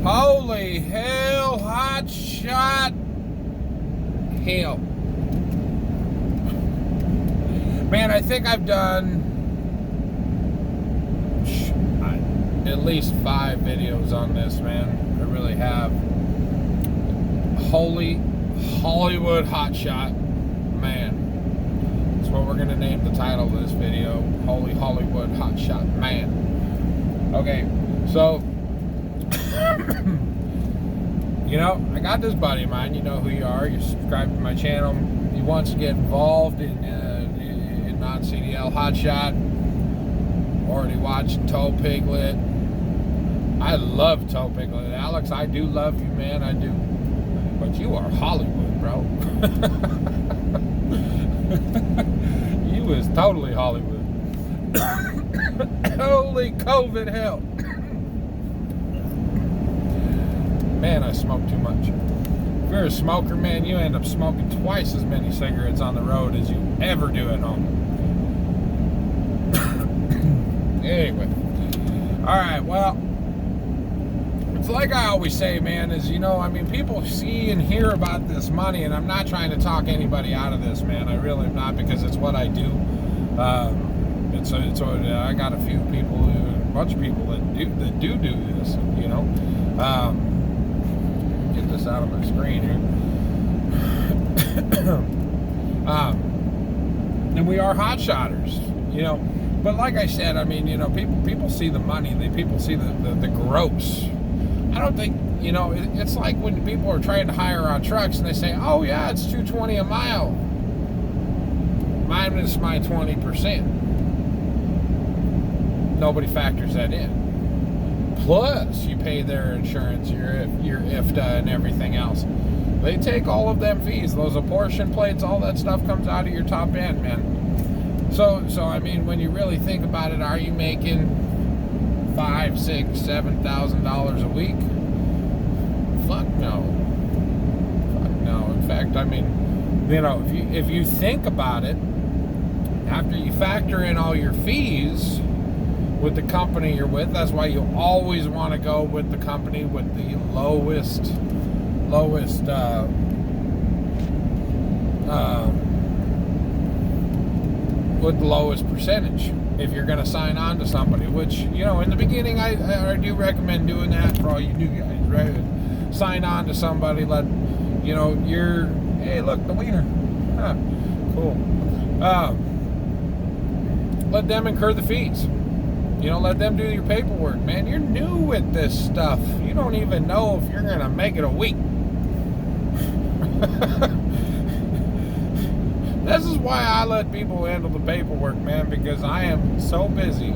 Holy hell, Hotshot. Hell. Man, I think I've done at least 5 videos on this, man. I really have. Holy Hollywood Hotshot, man. That's what we're going to name the title of this video. Holy Hollywood Hotshot, man. Okay, so, you know, I got this buddy of mine. You know who you are. You're subscribed to my channel. He wants to get involved in Non-CDL Hotshot. Already watching Toe Piglet. I love Toe Piglet. Alex, I do love you, man. I do. But you are Hollywood, bro. You is totally Hollywood. Holy COVID hell. Man, I smoke too much. If you're a smoker, man, you end up smoking twice as many cigarettes on the road as you ever do at home. Anyway. Alright, well, it's like I always say, man, is, you know, I mean, people see and hear about this money, and I'm not trying to talk anybody out of this, man. I really am not, because it's what I do. I got a few people, a bunch of people that do this, you know. Get this out of my screen here. And we are hotshotters, you know. But like I said, I mean, you know, people see the money, people see the gross. I don't think, you know, it's like when people are trying to hire on trucks and they say, oh yeah, it's $220 a mile minus my 20%. Nobody factors that in. Plus, you pay their insurance, your IFTA and everything else. They take all of them fees, those apportion plates, all that stuff comes out of your top end, man. So I mean, when you really think about it, are you making $5,000, $6,000, $7,000 a week? Fuck no. Fuck no. In fact, I mean, you know, if you think about it, after you factor in all your fees with the company you're with, that's why you always want to go with the company with the lowest with the lowest percentage if you're going to sign on to somebody, which, you know, in the beginning I do recommend doing that for all you new guys, right? Sign on to somebody, let, you know, hey, look, the wiener, huh, cool. Let them incur the fees, you know, let them do your paperwork, man. You're new at this stuff. You don't even know if you're going to make it a week. This is why I let people handle the paperwork, man, because I am so busy.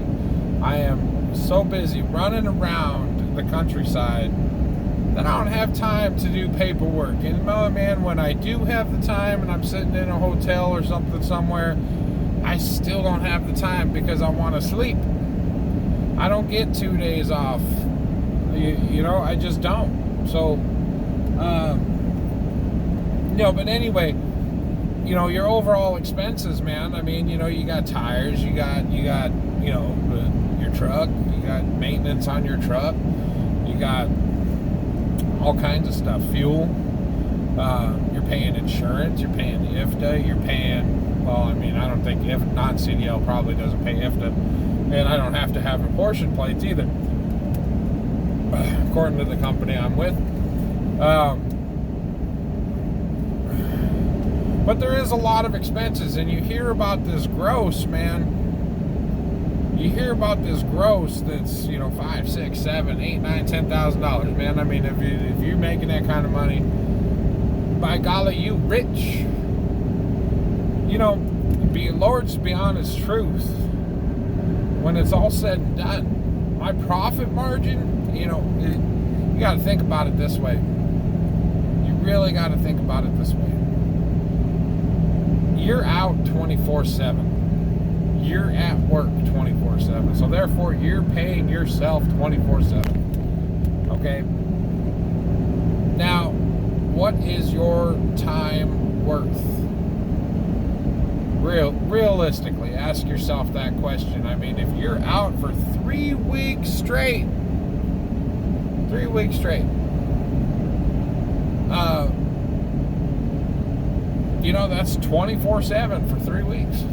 I am so busy running around the countryside that I don't have time to do paperwork. And, man, when I do have the time and I'm sitting in a hotel or something somewhere, I still don't have the time because I want to sleep. I don't get 2 days off. You know, I just don't. So, you know, but anyway, you know, your overall expenses, man, I mean, you know, you got tires, you got, you know, your truck, you got maintenance on your truck, you got all kinds of stuff, fuel, you're paying insurance, you're paying the IFTA, you're paying, well, I mean, I don't think non-CDL probably doesn't pay IFTA, and I don't have to have apportion plates either, according to the company I'm with. But there is a lot of expenses, and you hear about this gross, man. You hear about this gross that's, you know, $5,000, $6,000, $7,000, $8,000, $9,000, $10,000, man. I mean, if you're making that kind of money, by golly, you rich. You know, Lord's be honest truth. When it's all said and done, my profit margin, you know, you got to think about it this way. You really got to think about it this way. You're out 24/7. You're at work 24/7. So therefore, you're paying yourself 24/7. Okay? Now, what is your time worth? Realistically, ask yourself that question. I mean, if you're out for 3 weeks straight, weeks straight. That's 24/7 for 3 weeks.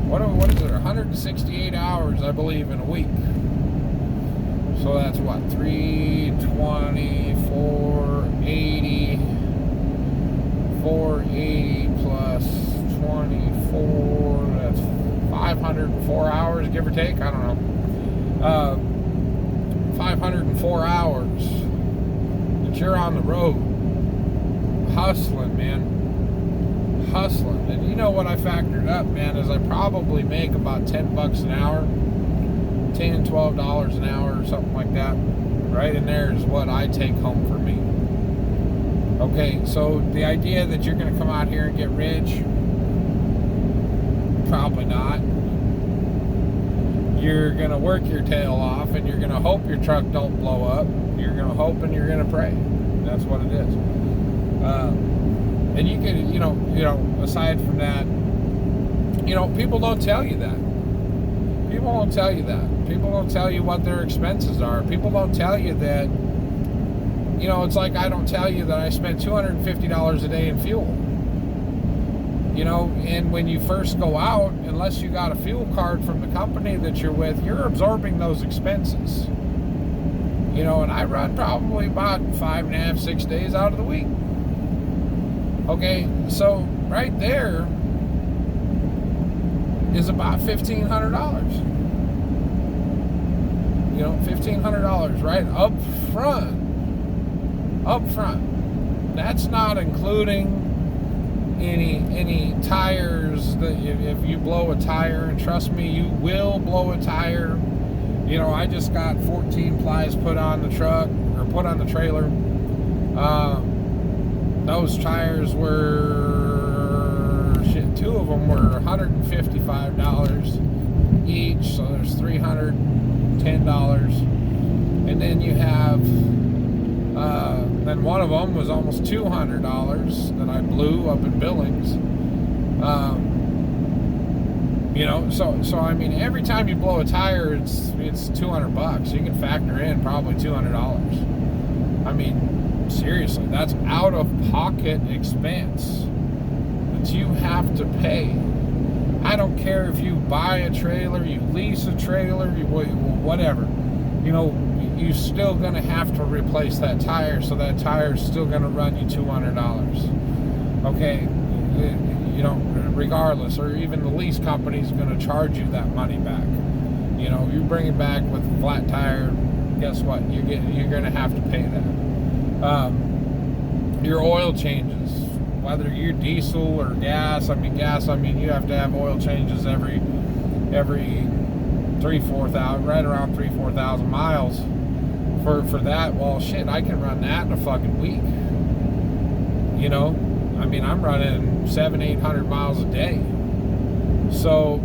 What is it? 168 hours, I believe, in a week. So that's what? 320, 480, 480 plus 24. That's 504 hours, give or take. I don't know. 504 hours that you're on the road hustling, man. Hustling. And you know what I factored up, man, is I probably make about $10 an hour, $10, $12 an hour or something like that. Right in there is what I take home for me. Okay, so the idea that you're going to come out here and get rich, probably not. You're going to work your tail off, and you're going to hope your truck don't blow up. You're going to hope and you're going to pray. That's what it is. And you can, aside from that, people don't tell you that. People don't tell you that. People don't tell you what their expenses are. People don't tell you that, it's like I don't tell you that I spent $250 a day in fuel. And when you first go out, unless you got a fuel card from the company that you're with, you're absorbing those expenses. And I run probably about 5.5, 6 days out of the week. Okay, so right there is about $1,500. $1,500 right up front. Up front. That's not including any tires. That if you blow a tire, and trust me, you will blow a tire. I just got 14 plies put on the truck, or put on the trailer. Those tires were, two of them were $155 each, so there's $310. And then you have, then one of them was almost $200 that I blew up in Billings. So I mean, every time you blow a tire, it's $200. You can factor in probably $200. I mean, seriously, that's out of pocket expense that you have to pay. I don't care if you buy a trailer, you lease a trailer, whatever. You're still going to have to replace that tire, so that tire is still going to run you $200. Okay, regardless, or even the lease company is going to charge you that money back. You bring it back with a flat tire, guess what? You're going to have to pay that. Your oil changes, whether you're diesel or gas. Gas, you have to have oil changes every 3,000-4,000, right around 3,000-4,000 miles for that. Well, shit, I can run that in a fucking week. I'm running 700-800 miles a day. So,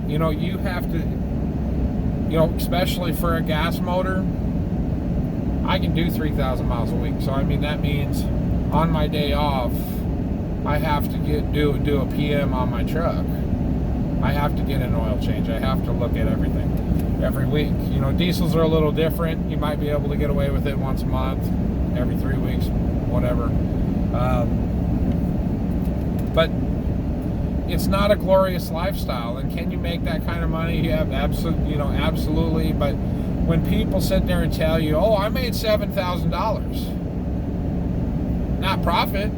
you have to, especially for a gas motor, I can do 3,000 miles a week. So, that means on my day off, I have to do a PM on my truck. I have to get an oil change. I have to look at everything every week. Diesels are a little different. You might be able to get away with it once a month, every 3 weeks, whatever. But it's not a glorious lifestyle. And can you make that kind of money? You have absolutely. But when people sit there and tell you, "Oh, I made $7,000," not profit.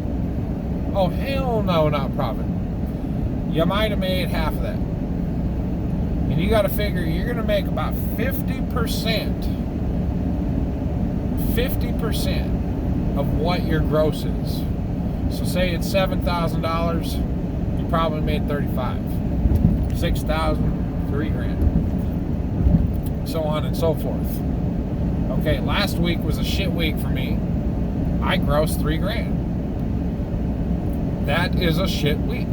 Oh, hell no, not profit. You might have made half of that. And you got to figure you're going to make about 50% of what your gross is. So say it's $7,000, you probably made $35,000, $6,000, $3,000, so on and so forth. Okay, last week was a shit week for me. I grossed $3,000. That is a shit week.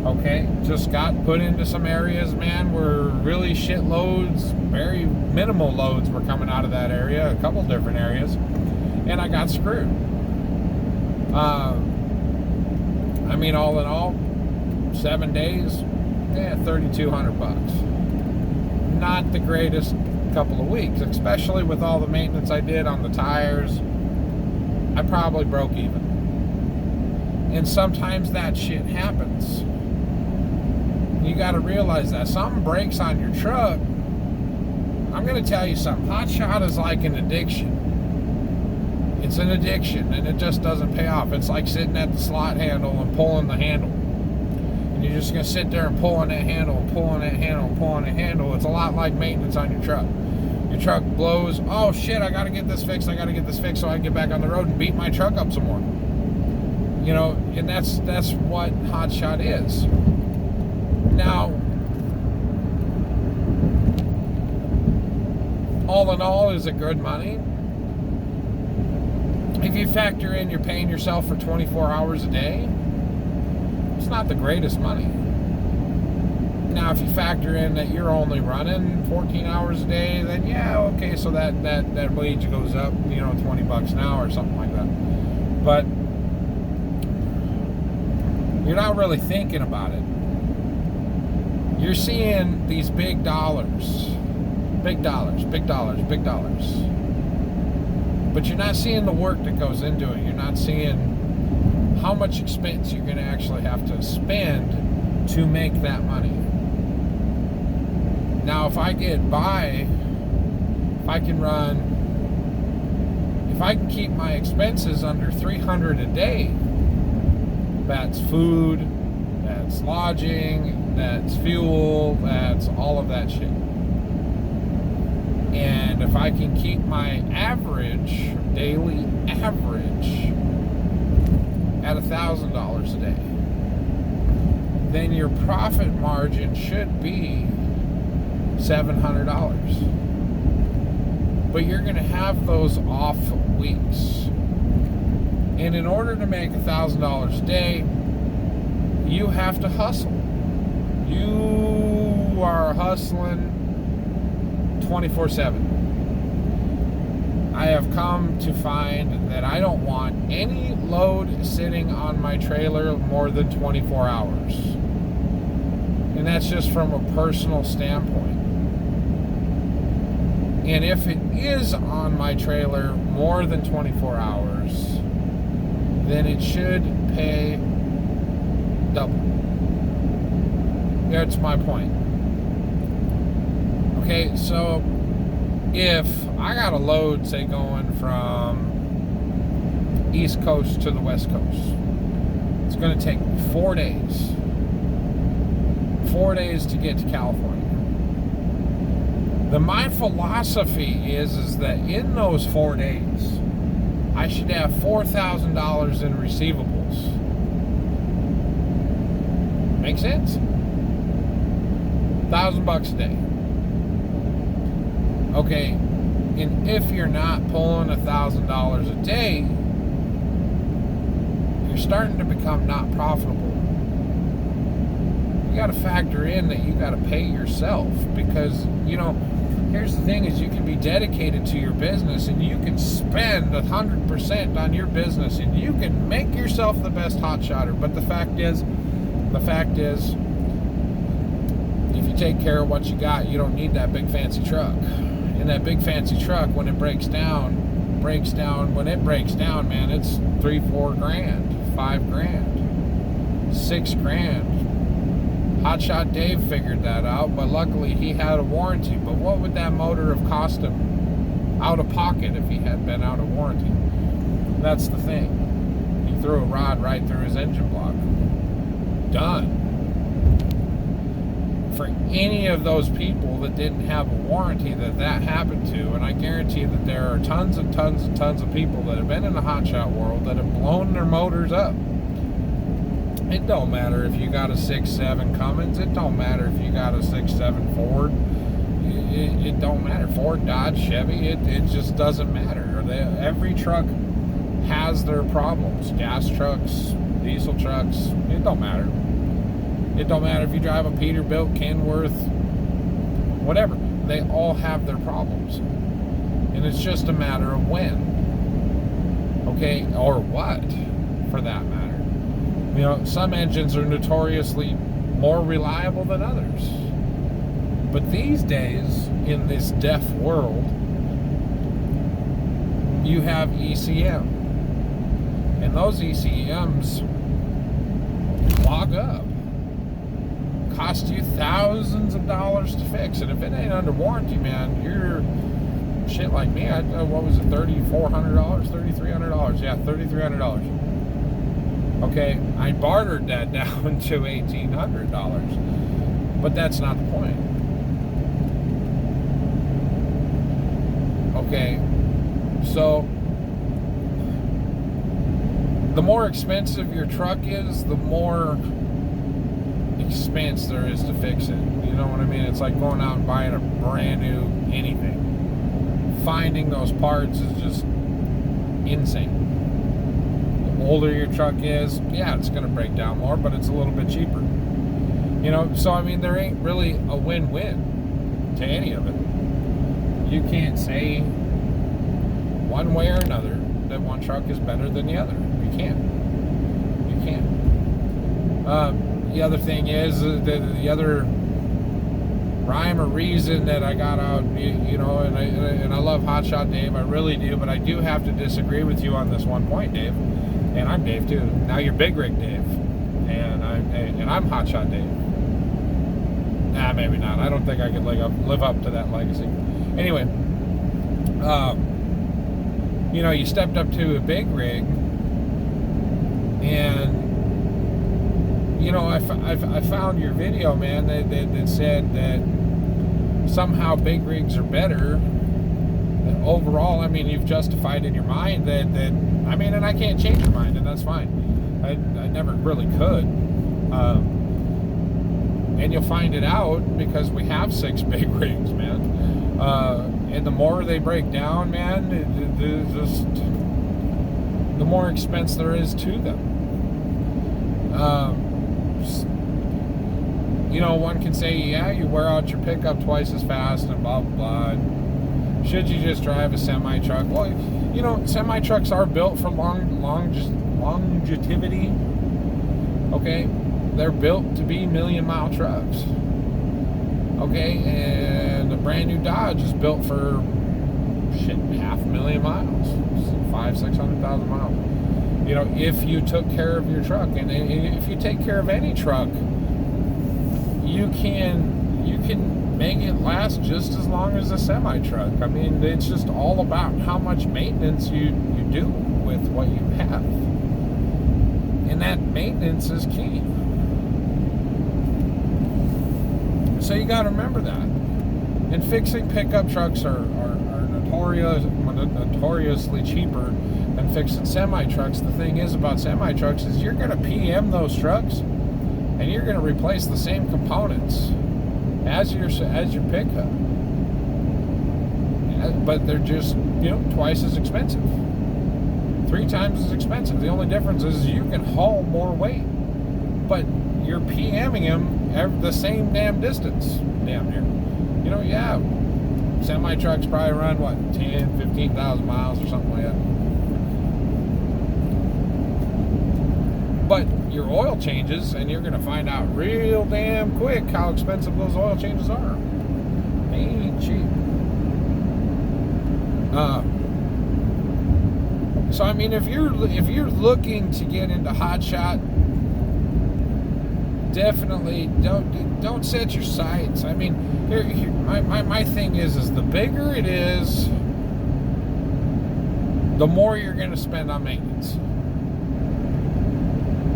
Okay, just got put into some areas, man, where really shit loads, very minimal loads were coming out of that area, a couple different areas, and I got screwed. All in all, 7 days, $3,200. Not the greatest couple of weeks, especially with all the maintenance I did on the tires. I probably broke even. And sometimes that shit happens. You got to realize that. Something breaks on your truck. I'm going to tell you something. Hotshot is like an addiction. It's an addiction, and it just doesn't pay off. It's like sitting at the slot handle and pulling the handle. And you're just going to sit there and pull on that handle, and pull on that handle, and pull on that handle. It's a lot like maintenance on your truck. Your truck blows. Oh, shit, I got to get this fixed. I got to get this fixed so I can get back on the road and beat my truck up some more. You know, and that's what Hotshot is. Now, all in all, is it good money? If you factor in you're paying yourself for 24 hours a day, it's not the greatest money. Now, if you factor in that you're only running 14 hours a day, then yeah, okay, so that wage goes up, you know, $20 an hour or something like that. But you're not really thinking about it. You're seeing these big dollars. Big dollars, big dollars, big dollars. But you're not seeing the work that goes into it. You're not seeing how much expense you're going to actually have to spend to make that money. Now, if I get by, if I can keep my expenses under $300 a day, that's food, that's lodging, that's fuel, that's all of that shit. And if I can keep my average, daily average, at $1,000 a day, then your profit margin should be $700. But you're going to have those off weeks. And in order to make $1,000 a day, you have to hustle. You are hustling 24/7. I have come to find that I don't want any load sitting on my trailer more than 24 hours. And that's just from a personal standpoint. And if it is on my trailer more than 24 hours, then it should pay double. That's my point. Okay, so if I got a load, say, going from East Coast to the West Coast, it's going to take me 4 days. 4 days to get to California. My philosophy is that in those 4 days, I should have $4,000 in receivables. Make sense? $1,000 a day. Okay, and if you're not pulling $1,000 a day, you're starting to become not profitable. You got to factor in that you got to pay yourself, because, you know, here's the thing is you can be dedicated to your business and you can spend 100% on your business and you can make yourself the best hotshotter. But the fact is, if you take care of what you got, you don't need that big fancy truck. And that big fancy truck, when it breaks down, man, it's $3-4 grand, $5 grand, $6 grand. Hotshot Dave figured that out, but luckily he had a warranty. But what would that motor have cost him out of pocket if he had been out of warranty? That's the thing. He threw a rod right through his engine block. Done. For any of those people that didn't have a warranty that happened to, and I guarantee that there are tons and tons and tons of people that have been in the hotshot world that have blown their motors up. It don't matter if you got a 6.7 Cummins. It don't matter if you got a 6.7 Ford. It don't matter. Ford, Dodge, Chevy. It just doesn't matter. Every truck has their problems. Gas trucks, diesel trucks. It don't matter. It don't matter if you drive a Peterbilt, Kenworth, whatever. They all have their problems. And it's just a matter of when. Okay? Or what, for that matter. You know, some engines are notoriously more reliable than others. But these days, in this deaf world, you have ECM. And those ECMs clog up. Cost you thousands of dollars to fix. And if it ain't under warranty, man, you're shit like me. What was it, $3,400? $3,300? Yeah, $3,300. Okay, I bartered that down to $1,800. But that's not the point. Okay, so the more expensive your truck is, the more expense there is to fix it. You know what I mean? It's like going out and buying a brand new anything. Finding those parts is just insane. The older your truck is, yeah, it's going to break down more, but it's a little bit cheaper. You know, so I mean, there ain't really a win-win to any of it. You can't say one way or another that one truck is better than the other. You can't. You can't. The other thing is, the other rhyme or reason that I got out, you know, and I love Hotshot Dave, I really do, but I do have to disagree with you on this one point, Dave. And I'm Dave too. Now you're Big Rig Dave, and I'm Hotshot Dave. Nah, maybe not. I don't think I could live up to that legacy. Anyway, you know, you stepped up to a big rig, and you know, I found your video, man, that said that somehow big rigs are better. And overall, I mean, you've justified in your mind that I mean, and I can't change your mind, and that's fine. I never really could. And you'll find it out because we have 6 big rigs, man. And the more they break down, man, just the more expense there is to them. You know, one can say, yeah, you wear out your pickup twice as fast and blah, blah, blah. Should you just drive a semi-truck? Well, you know, semi-trucks are built for longevity. Okay? They're built to be million-mile trucks. Okay? And a brand new Dodge is built for, 500,000 miles. 600,000 miles. You know, if you took care of your truck. And if you take care of any truck, you can make it last just as long as a semi-truck. I mean, it's just all about how much maintenance you do with what you have. And that maintenance is key. So you got to remember that. And fixing pickup trucks are notoriously cheaper than fixing semi-trucks. The thing is about semi-trucks is you're going to PM those trucks, and you're going to replace the same components as your pickup. But they're just, you know, twice as expensive. 3 times as expensive. The only difference is you can haul more weight. But you're PMing them the same damn distance, damn near. You know, yeah, semi-trucks probably run, 10, 15,000 miles or something like that. But your oil changes, and you're going to find out real damn quick how expensive those oil changes are. They ain't cheap. So I mean, if you're looking to get into Hotshot, definitely don't set your sights. I mean, my thing is the bigger it is, the more you're going to spend on maintenance.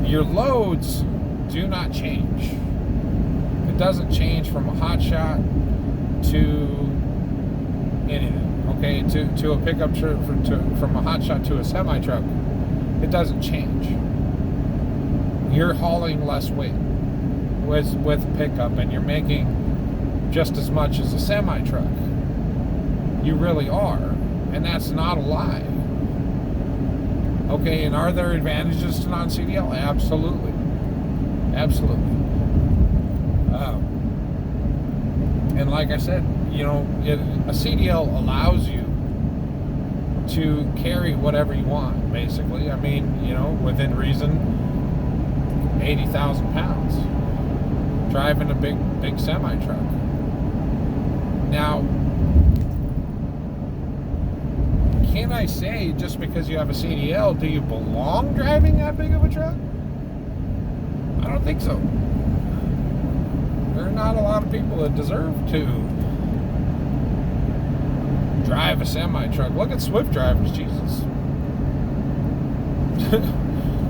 Your loads do not change. It doesn't change from a Hotshot to anything. Okay, to a pickup truck, from a Hotshot to a semi-truck, it doesn't change. You're hauling less weight with pickup, and you're making just as much as a semi-truck. You really are, and that's not a lie. Okay, and are there advantages to non-CDL? Absolutely. Absolutely. And like I said, you know, a CDL allows you to carry whatever you want, basically. I mean, you know, within reason, 80,000 pounds. Driving a big semi-truck. Now, can I say just because you have a CDL, do you belong driving that big of a truck? I don't think so. There are not a lot of people that deserve to drive a semi-truck. Look at Swift drivers, Jesus.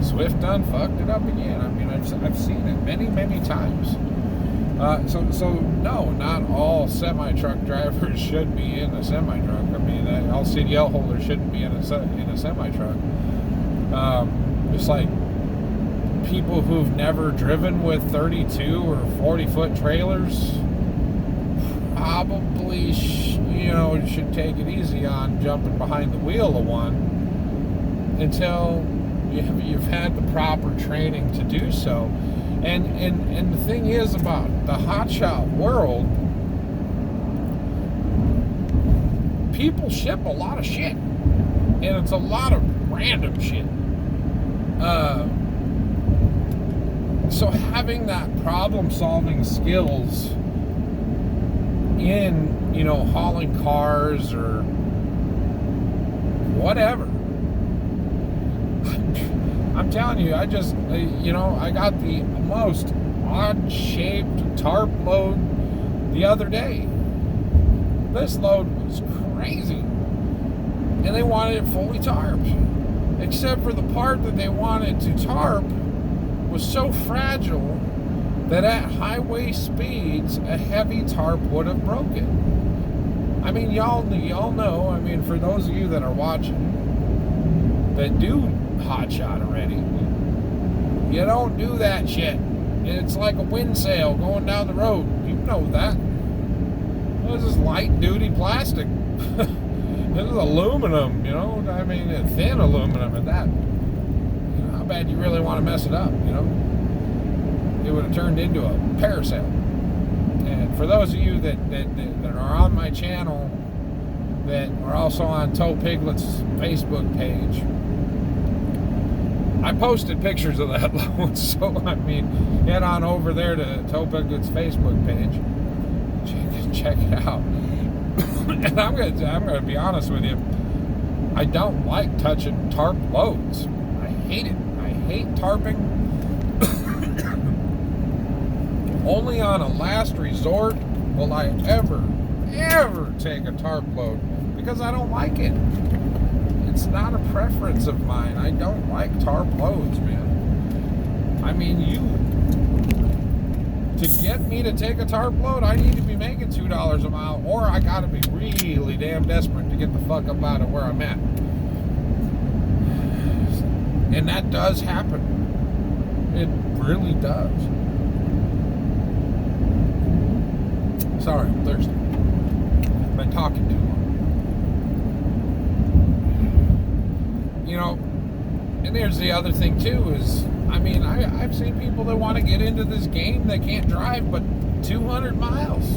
Swift done fucked it up again. I mean, I've seen it many, many times. So no, not all semi-truck drivers should be in a semi-truck. I mean, all CDL holders shouldn't be in a semi-truck. Just like people who've never driven with 32 or 40-foot trailers probably, should take it easy on jumping behind the wheel of one until you've had the proper training to do so. And the thing is about the hotshot world, people ship a lot of shit, and it's a lot of random shit. So having that problem-solving skills in, hauling cars or whatever, I'm telling you, I got the most odd-shaped tarp load the other day. This load was crazy. And they wanted it fully tarped. Except for the part that they wanted to tarp was so fragile that at highway speeds, a heavy tarp would have broken. I mean, y'all know, I mean, for those of you that are watching, that do hotshot already, you don't do that shit. It's like a wind sail going down the road. You know that. This is light duty plastic. This is aluminum, I mean, thin aluminum at that. How bad you really want to mess it up, It would have turned into a parasail. And for those of you that are on my channel, that are also on Toe Piglet's Facebook page, I posted pictures of that load, so I mean, head on over there to Toe Piglet's Facebook page, check it out. And I'm gonna be honest with you, I don't like touching tarp loads. I hate it. I hate tarping. Only on a last resort will I ever take a tarp load, because I don't like it. It's not a preference of mine. I don't like tarp loads, man. I mean, to get me to take a tarp load, I need to be making $2 a mile, or I gotta be really damn desperate to get the fuck up out of where I'm at. And that does happen. It really does. Sorry, I'm thirsty. I've been talking too long. And there's the other thing too is, I mean, I've seen people that want to get into this game that can't drive but 200 miles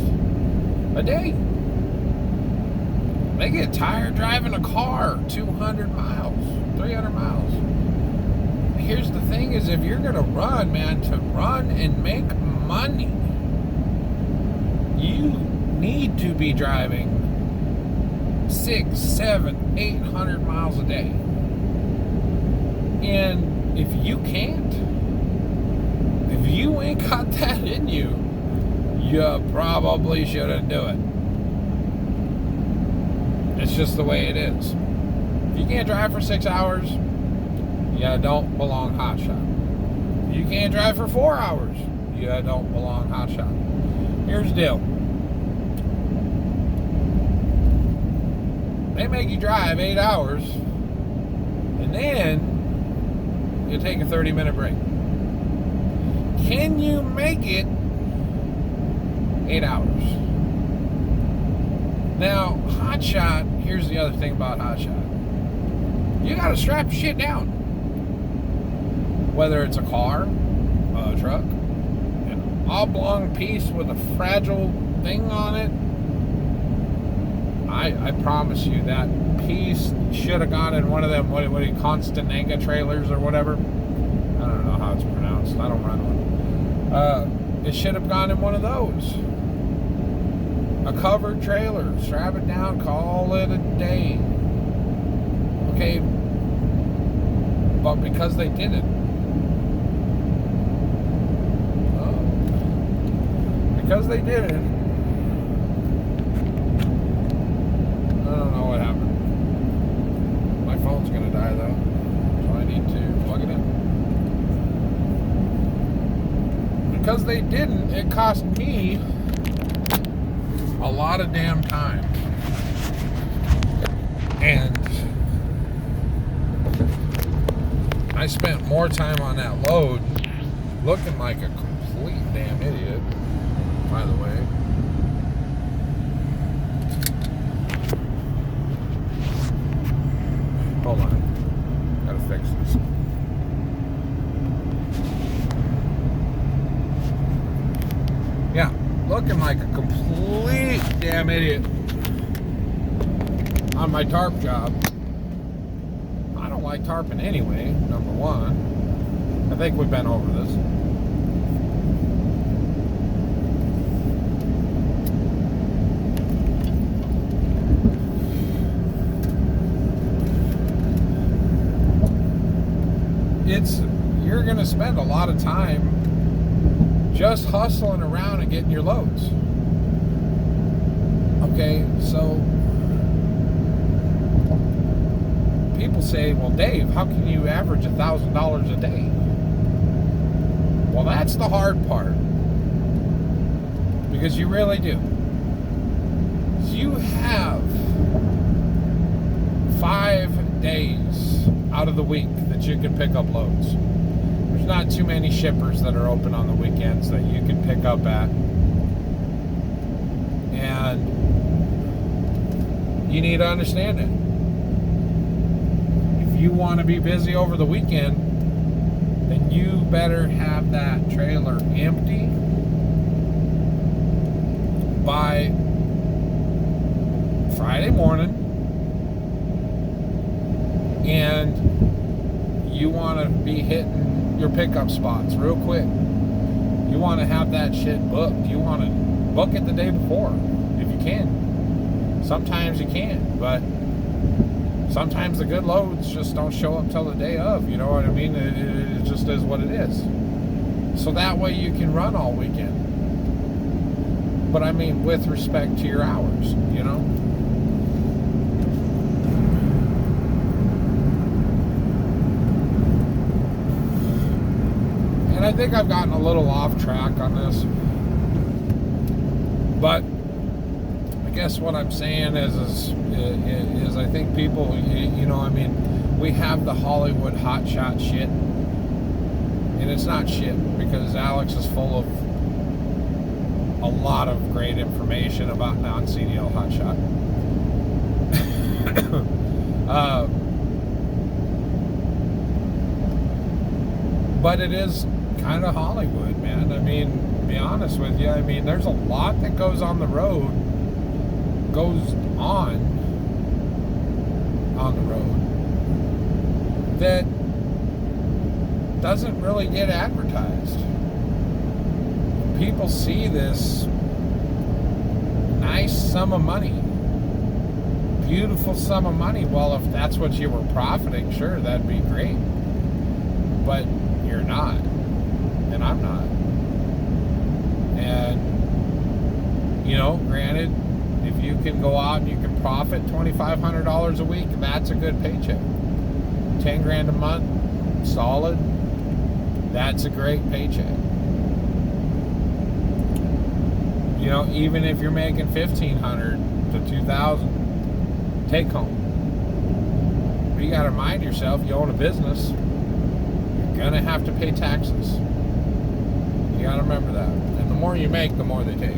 a day. They get tired driving a car 200 miles, 300 miles. Here's the thing is, if you're going to run, man, to run and make money, you need to be driving 600, 700, 800 miles a day. And if you can't, if you ain't got that in you, you probably shouldn't do it. It's just the way it is. If you can't drive for 6 hours, you don't belong hotshot. If you can't drive for 4 hours, you don't belong hotshot. Here's the deal. They make you drive 8 hours, and then you take a 30-minute break. Can you make it 8 hours? Now, hotshot, here's the other thing about hotshot. You gotta strap your shit down. Whether it's a car, a truck, an oblong piece with a fragile thing on it, I promise you that piece should have gone in one of them, what do you, Constanega trailers or whatever. I don't know how it's pronounced. I don't run one. It should have gone in one of those. A covered trailer, strap it down, call it a day. Okay, but because they did it, because they did it, I don't know what happened. My phone's gonna die though, so I need to plug it in. Because they didn't, it cost me a lot of damn time. And I spent more time on that load looking like a complete damn idiot, by the way. Hold on. Gotta fix this. Yeah, looking like a complete damn idiot on my tarp job. I don't like tarping anyway, number one. I think we've been over this. You're going to spend a lot of time just hustling around and getting your loads. Okay, so people say, well, Dave, how can you average $1,000 a day? Well, that's the hard part, because you really do. You have 5 days out of the week that you can pick up loads. There's not too many shippers that are open on the weekends that you can pick up at. And you need to understand it. If you want to be busy over the weekend, then you better have that trailer empty by Friday morning. And you want to be hitting your pickup spots real quick. You want to have that shit booked. You want to book it the day before if you can. Sometimes you can't, but sometimes the good loads just don't show up till the day of. You know what I mean? It just is what it is. So that way you can run all weekend. But I mean, with respect to your hours, you know? And I think I've gotten a little off track on this. But I guess what I'm saying is I think people, you know, I mean, we have the Hollywood hotshot shit. And it's not shit, because Alex is full of a lot of great information about non-CDL hotshot. But it is kind of Hollywood, man. I mean, to be honest with you, I mean, there's a lot that goes on the road, the road, that doesn't really get advertised. People see this nice sum of money, beautiful sum of money. Well, if that's what you were profiting, sure, that'd be great. But you're not, and I'm not. And, you know, granted, if you can go out and you can profit $2,500 a week, that's a good paycheck. 10 grand a month, solid, that's a great paycheck. You know, even if you're making $1,500 to $2,000 take home, but you got to remind yourself, you own a business, you're gonna have to pay taxes. You got to remember that. And the more you make, the more they take.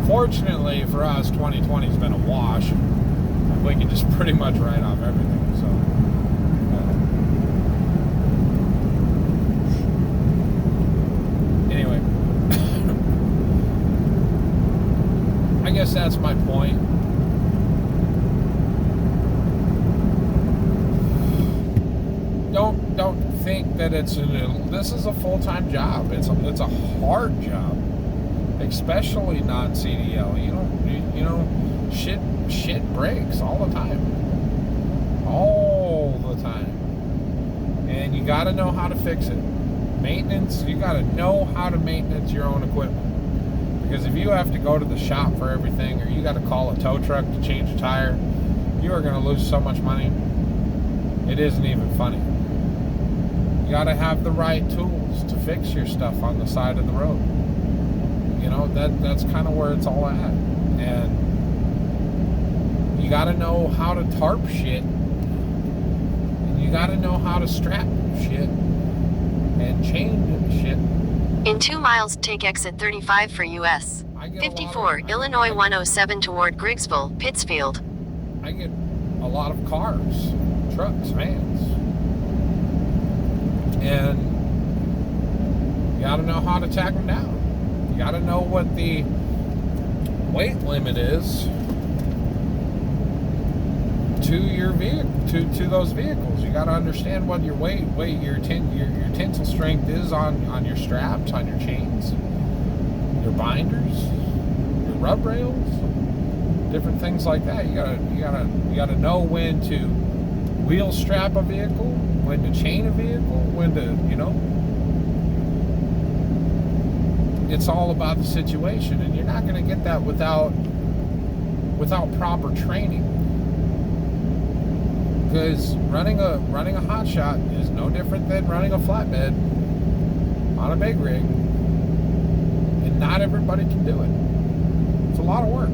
Fortunately for us, 2020 has been a wash. We can just pretty much write off everything. So, anyway, I guess that's my point. Don't think that this is a full-time job. It's a hard job, especially non-CDL. You know, shit breaks all the time, and you got to know how to fix it. Maintenance, you got to know how to maintenance your own equipment, because if you have to go to the shop for everything, or you got to call a tow truck to change a tire, you are going to lose so much money. It isn't even funny. You got to have the right tools to fix your stuff on the side of the road. You know, that's kind of where it's all at. And you got to know how to tarp shit. And you got to know how to strap shit and chain shit. In 2 miles, take exit 35 for US 54, Illinois 107 toward Griggsville, Pittsfield. I get a lot of cars, trucks, vans. And you got to know how to tack them down. You got to know what the weight limit is to your vehicle, to those vehicles. You got to understand what your your tensile strength is on your straps, on your chains, your binders, your rub rails, different things like that. You gotta know when to wheel strap a vehicle, when to chain a vehicle, when to, it's all about the situation, and you're not going to get that without proper training. Because running a Hotshot is no different than running a flatbed on a big rig, and not everybody can do it. It's a lot of work.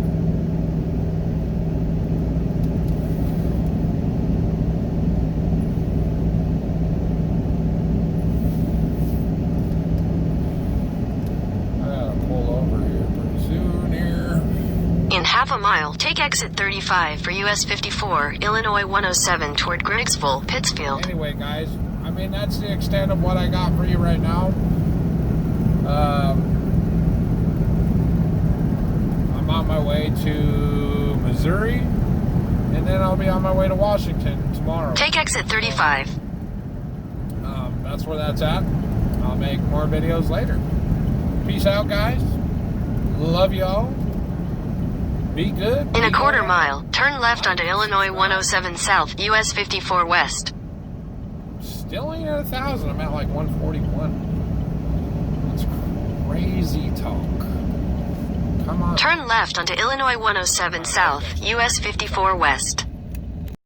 In half a mile, take exit 35 for US 54, Illinois 107 toward Griggsville, Pittsfield. Anyway, guys, I mean, that's the extent of what I got for you right now. I'm on my way to Missouri, and then I'll be on my way to Washington tomorrow. Take exit 35. That's where that's at. I'll make more videos later. Peace out, guys. Love y'all. Be good. In a quarter mile, turn left onto Illinois 107 South, US 54 West. Still ain't at 1,000. I'm at like 141. That's crazy talk. Come on. Turn left onto Illinois 107 South, US 54 West.